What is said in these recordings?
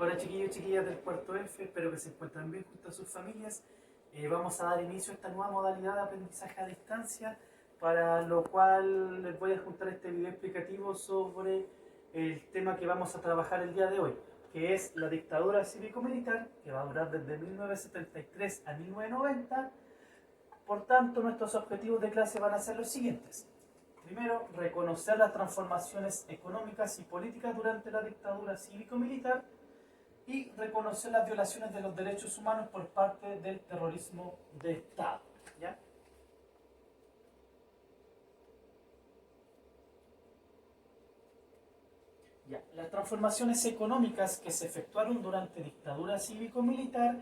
Hola chiquillos y chiquillas del cuarto F, espero que se encuentren bien junto a sus familias. Vamos a dar inicio a esta nueva modalidad de aprendizaje a distancia, para lo cual les voy a juntar este video explicativo sobre el tema que vamos a trabajar el día de hoy, que es la dictadura cívico-militar, que va a durar desde 1973 a 1990. Por tanto, nuestros objetivos de clase van a ser los siguientes. Primero, reconocer las transformaciones económicas y políticas durante la dictadura cívico-militar y reconocer las violaciones de los derechos humanos por parte del terrorismo de Estado. ¿Ya? Ya. Las transformaciones económicas que se efectuaron durante dictadura cívico-militar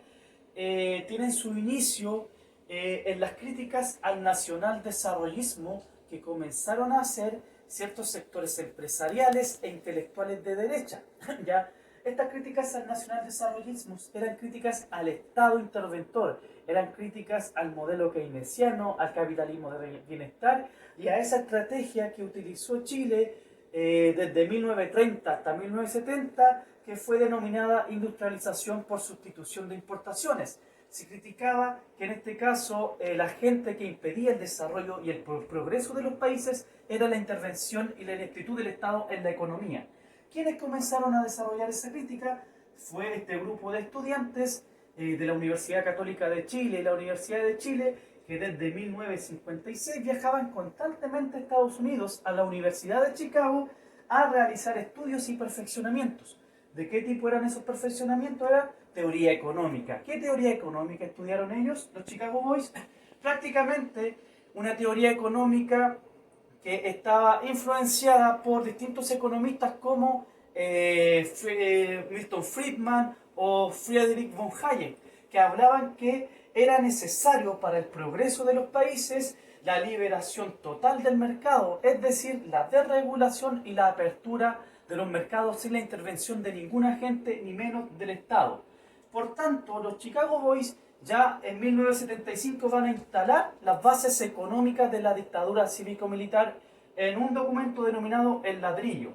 tienen su inicio en las críticas al nacional-desarrollismo que comenzaron a hacer ciertos sectores empresariales e intelectuales de derecha. ¿Ya? Estas críticas al nacional-desarrollismo eran críticas al Estado interventor, eran críticas al modelo keynesiano, al capitalismo de bienestar y a esa estrategia que utilizó Chile desde 1930 hasta 1970, que fue denominada industrialización por sustitución de importaciones. Se criticaba que en este caso la gente que impedía el desarrollo y el progreso de los países era la intervención y la ineptitud del Estado en la economía. Quienes comenzaron a desarrollar esa crítica fue este grupo de estudiantes de la Universidad Católica de Chile y la Universidad de Chile, que desde 1956 viajaban constantemente a Estados Unidos, a la Universidad de Chicago, a realizar estudios y perfeccionamientos. ¿De qué tipo eran esos perfeccionamientos? Era teoría económica. ¿Qué teoría económica estudiaron ellos, los Chicago Boys? Prácticamente una teoría económica que estaba influenciada por distintos economistas como Milton Friedman o Friedrich von Hayek, que hablaban que era necesario para el progreso de los países la liberación total del mercado, es decir, la desregulación y la apertura de los mercados sin la intervención de ningún agente, ni menos del Estado. Por tanto, los Chicago Boys ya en 1975 van a instalar las bases económicas de la dictadura cívico-militar en un documento denominado El Ladrillo.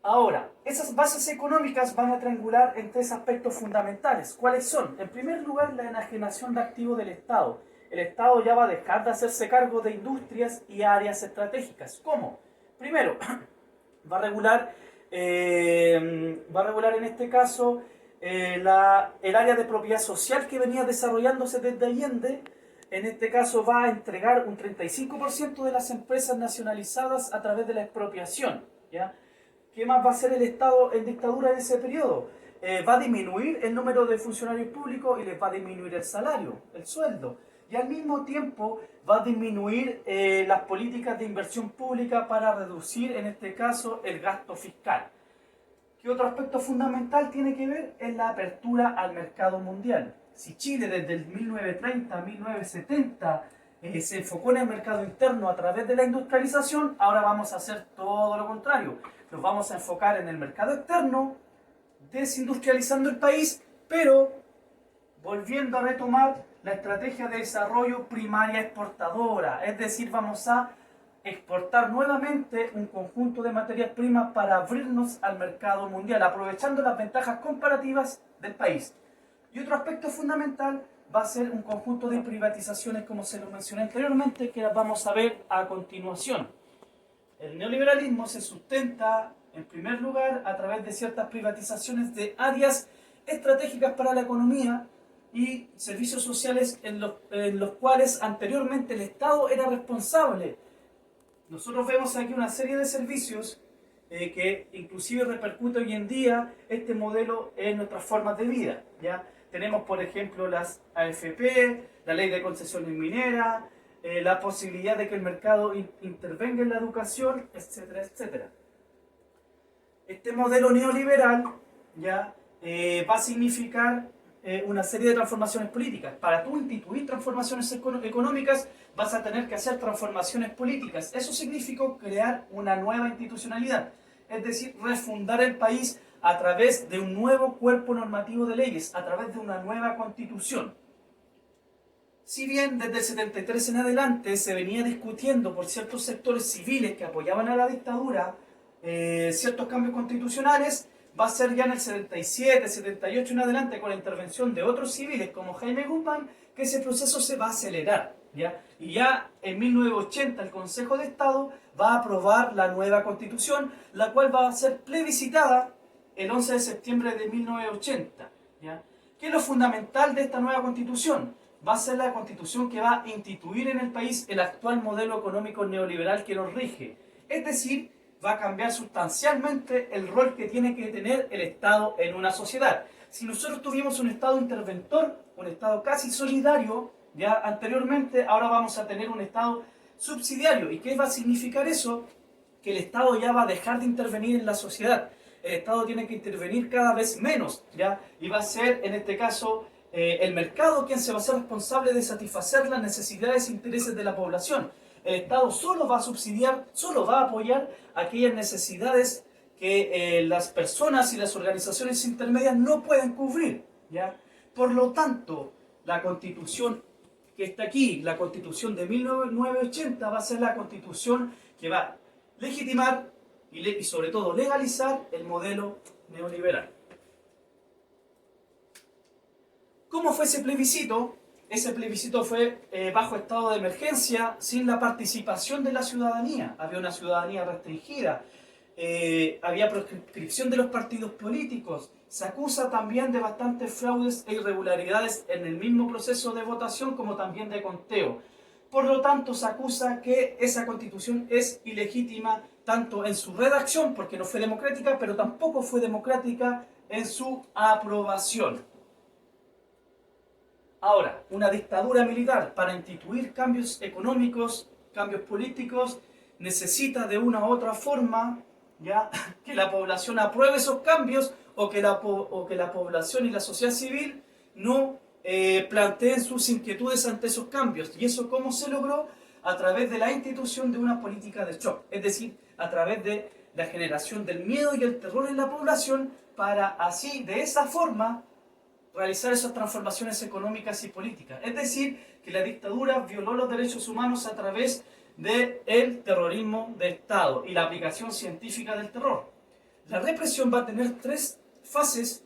Ahora, esas bases económicas van a triangular en tres aspectos fundamentales. ¿Cuáles son? En primer lugar, la enajenación de activos del Estado. El Estado ya va a dejar de hacerse cargo de industrias y áreas estratégicas. ¿Cómo? Primero, va a regular en este caso el área de propiedad social que venía desarrollándose desde Allende. En este caso va a entregar un 35% de las empresas nacionalizadas a través de la expropiación. ¿Ya? ¿Qué más va a hacer el Estado en dictadura en ese periodo? Va a disminuir el número de funcionarios públicos y les va a disminuir el salario, el sueldo. Y al mismo tiempo va a disminuir las políticas de inversión pública para reducir, en este caso, el gasto fiscal. ¿Qué otro aspecto fundamental tiene que ver? Es la apertura al mercado mundial. Si Chile desde el 1930 a 1970 se enfocó en el mercado interno a través de la industrialización, ahora vamos a hacer todo lo contrario. Nos vamos a enfocar en el mercado externo, desindustrializando el país, pero volviendo a retomar la estrategia de desarrollo primaria exportadora. Es decir, vamos a exportar nuevamente un conjunto de materias primas para abrirnos al mercado mundial, aprovechando las ventajas comparativas del país. Y otro aspecto fundamental va a ser un conjunto de privatizaciones, como se lo mencioné anteriormente, que las vamos a ver a continuación. El neoliberalismo se sustenta, en primer lugar, a través de ciertas privatizaciones de áreas estratégicas para la economía y servicios sociales en los cuales anteriormente el Estado era responsable. Nosotros vemos aquí una serie de servicios que inclusive repercute hoy en día este modelo en nuestras formas de vida. ¿Ya? Tenemos, por ejemplo, las AFP, la ley de concesiones mineras, la posibilidad de que el mercado intervenga en la educación, etcétera, etcétera. Este modelo neoliberal ya va a significar una serie de transformaciones políticas. Para tú instituir transformaciones económicas vas a tener que hacer transformaciones políticas. Eso significó crear una nueva institucionalidad, es decir, refundar el país a través de un nuevo cuerpo normativo de leyes, a través de una nueva constitución. Si bien desde el 73 en adelante se venía discutiendo por ciertos sectores civiles que apoyaban a la dictadura ciertos cambios constitucionales, va a ser ya en el 77, 78 en adelante, con la intervención de otros civiles como Jaime Guzmán, que ese proceso se va a acelerar, ¿ya? Y ya en 1980 el Consejo de Estado va a aprobar la nueva Constitución, la cual va a ser plebiscitada el 11 de septiembre de 1980, ¿ya? ¿Qué es lo fundamental de esta nueva Constitución? Va a ser la Constitución que va a instituir en el país el actual modelo económico neoliberal que nos rige. Es decir, va a cambiar sustancialmente el rol que tiene que tener el Estado en una sociedad. Si nosotros tuvimos un Estado interventor, un Estado casi solidario, ya anteriormente, ahora vamos a tener un Estado subsidiario. ¿Y qué va a significar eso? Que el Estado ya va a dejar de intervenir en la sociedad. El Estado tiene que intervenir cada vez menos, ¿ya? Y va a ser, en este caso, el mercado quien se va a ser responsable de satisfacer las necesidades e intereses de la población. El Estado solo va a subsidiar, solo va a apoyar aquellas necesidades que las personas y las organizaciones intermedias no pueden cubrir, ¿ya? Por lo tanto, la Constitución que está aquí, la Constitución de 1980, va a ser la Constitución que va a legitimar y sobre todo legalizar el modelo neoliberal. ¿Cómo fue ese plebiscito? Ese plebiscito fue bajo estado de emergencia, sin la participación de la ciudadanía. Había una ciudadanía restringida, había proscripción de los partidos políticos. Se acusa también de bastantes fraudes e irregularidades en el mismo proceso de votación como también de conteo. Por lo tanto, se acusa que esa constitución es ilegítima tanto en su redacción, porque no fue democrática, pero tampoco fue democrática en su aprobación. Ahora, una dictadura militar para instituir cambios económicos, cambios políticos, necesita de una u otra forma, ¿ya?, que la población apruebe esos cambios o que la población y la sociedad civil no planteen sus inquietudes ante esos cambios. ¿Y eso cómo se logró? A través de la institución de una política de shock, es decir, a través de la generación del miedo y el terror en la población para así, de esa forma, realizar esas transformaciones económicas y políticas. Es decir, que la dictadura violó los derechos humanos a través del terrorismo de Estado y la aplicación científica del terror. La represión va a tener tres fases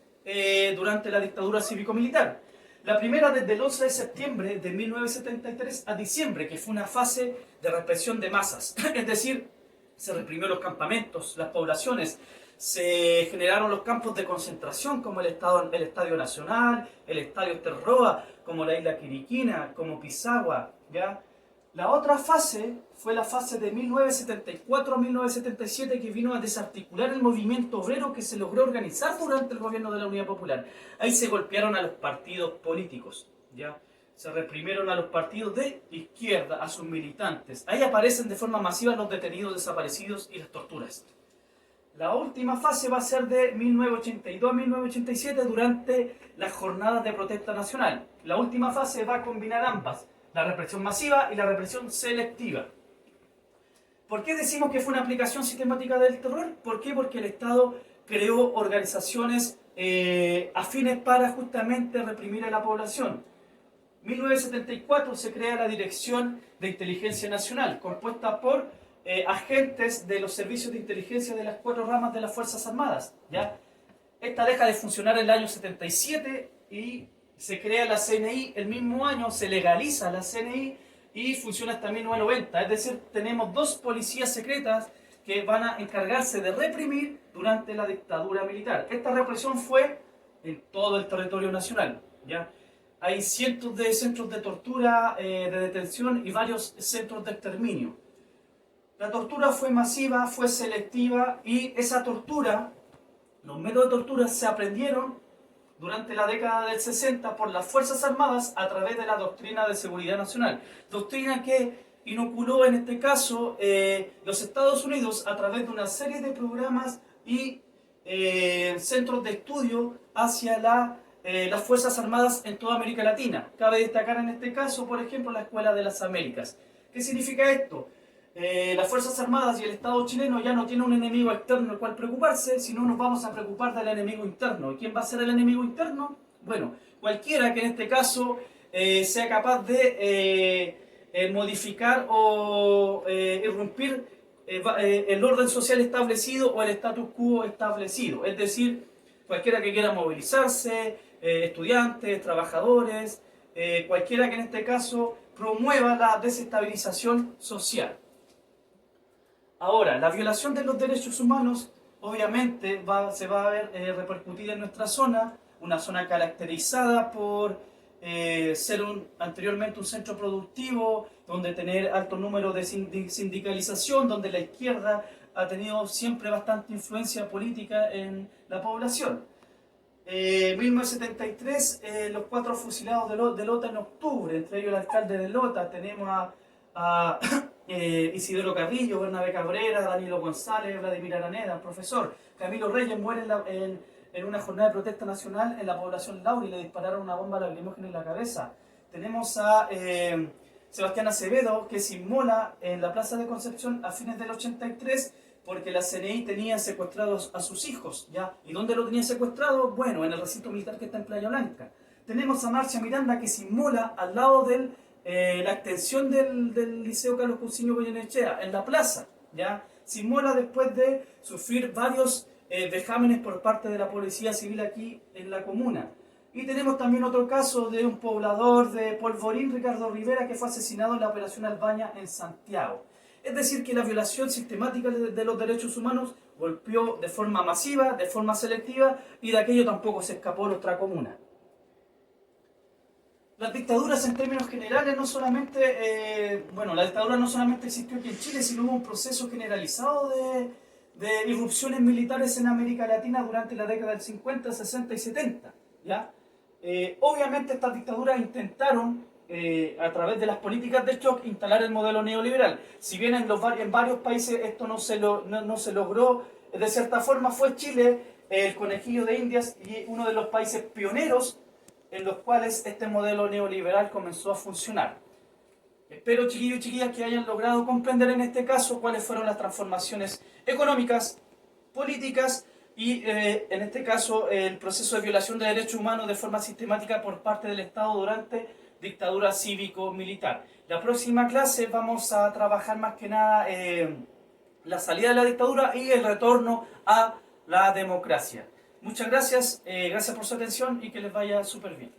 durante la dictadura cívico-militar. La primera desde el 11 de septiembre de 1973 a diciembre, que fue una fase de represión de masas. Es decir, se reprimió los campamentos, las poblaciones, se generaron los campos de concentración como el Estadio Nacional, el Estadio Terroa, como la isla Quiriquina, como Pisagua, ¿ya? La otra fase fue la fase de 1974 a 1977, que vino a desarticular el movimiento obrero que se logró organizar durante el gobierno de la Unidad Popular. Ahí se golpearon a los partidos políticos, ¿ya? Se reprimieron a los partidos de izquierda, a sus militantes. Ahí aparecen de forma masiva los detenidos, desaparecidos y las torturas. La última fase va a ser de 1982 a 1987 durante las jornadas de protesta nacional. La última fase va a combinar ambas, la represión masiva y la represión selectiva. ¿Por qué decimos que fue una aplicación sistemática del terror? ¿Por qué? Porque el Estado creó organizaciones afines para justamente reprimir a la población. En 1974 se crea la Dirección de Inteligencia Nacional, compuesta por agentes de los servicios de inteligencia de las 4 ramas de las Fuerzas Armadas, ¿ya? Esta deja de funcionar en el año 77 y se crea la CNI el mismo año, se legaliza la CNI y funciona hasta 1990. Es decir, tenemos 2 policías secretas que van a encargarse de reprimir durante la dictadura militar. Esta represión fue en todo el territorio nacional, ¿ya? Hay cientos de centros de tortura, de detención y varios centros de exterminio. La tortura fue masiva, fue selectiva y esa tortura, los métodos de tortura se aprendieron durante la década del 60 por las Fuerzas Armadas a través de la Doctrina de Seguridad Nacional. Doctrina que inoculó en este caso los Estados Unidos a través de una serie de programas y centros de estudio hacia las Fuerzas Armadas en toda América Latina. Cabe destacar en este caso, por ejemplo, la Escuela de las Américas. ¿Qué significa esto? Las Fuerzas Armadas y el Estado chileno ya no tienen un enemigo externo al cual preocuparse, sino nos vamos a preocupar del enemigo interno. ¿Y quién va a ser el enemigo interno? Bueno, cualquiera que en este caso sea capaz de modificar o irrumpir el orden social establecido o el status quo establecido. Es decir, cualquiera que quiera movilizarse, estudiantes, trabajadores, cualquiera que en este caso promueva la desestabilización social. Ahora, la violación de los derechos humanos obviamente se va a ver repercutida en nuestra zona, una zona caracterizada por ser anteriormente un centro productivo, donde tener alto número de sindicalización, donde la izquierda ha tenido siempre bastante influencia política en la población. 1973, los 4 fusilados de Lota en octubre, entre ellos el alcalde de Lota, tenemos a Isidoro Carrillo, Bernabé Cabrera, Danilo González, Vladimir Araneda, el profesor. Camilo Reyes muere en una jornada de protesta nacional en la población Laura y le dispararon una bomba lacrimógena en la cabeza. Tenemos a Sebastián Acevedo, que se inmola en la Plaza de Concepción a fines del 83 porque la CNI tenía secuestrados a sus hijos, ¿ya? ¿Y dónde lo tenía secuestrado? Bueno, en el recinto militar que está en Playa Blanca. Tenemos a Marcia Miranda, que se inmola al lado de la extensión del Liceo Carlos Cousiño Goyenechea, en la plaza, ¿ya? Se inmola después de sufrir varios vejámenes por parte de la policía civil aquí en la comuna. Y tenemos también otro caso de un poblador de Polvorín, Ricardo Rivera, que fue asesinado en la Operación Albaña en Santiago. Es decir, que la violación sistemática de los derechos humanos golpeó de forma masiva, de forma selectiva, y de aquello tampoco se escapó nuestra comuna. Las dictaduras en términos generales no solamente, la dictadura no solamente existió aquí en Chile, sino hubo un proceso generalizado de irrupciones militares en América Latina durante la década del 50, 60 y 70, ¿ya? Obviamente estas dictaduras intentaron, a través de las políticas de shock, instalar el modelo neoliberal. Si bien en varios países esto no se logró, de cierta forma fue Chile el conejillo de Indias y uno de los países pioneros en los cuales este modelo neoliberal comenzó a funcionar. Espero, chiquillos y chiquillas, que hayan logrado comprender en este caso cuáles fueron las transformaciones económicas, políticas y, en este caso, el proceso de violación de derechos humanos de forma sistemática por parte del Estado durante dictadura cívico-militar. La próxima clase vamos a trabajar más que nada la salida de la dictadura y el retorno a la democracia. Muchas gracias, gracias por su atención y que les vaya súper bien.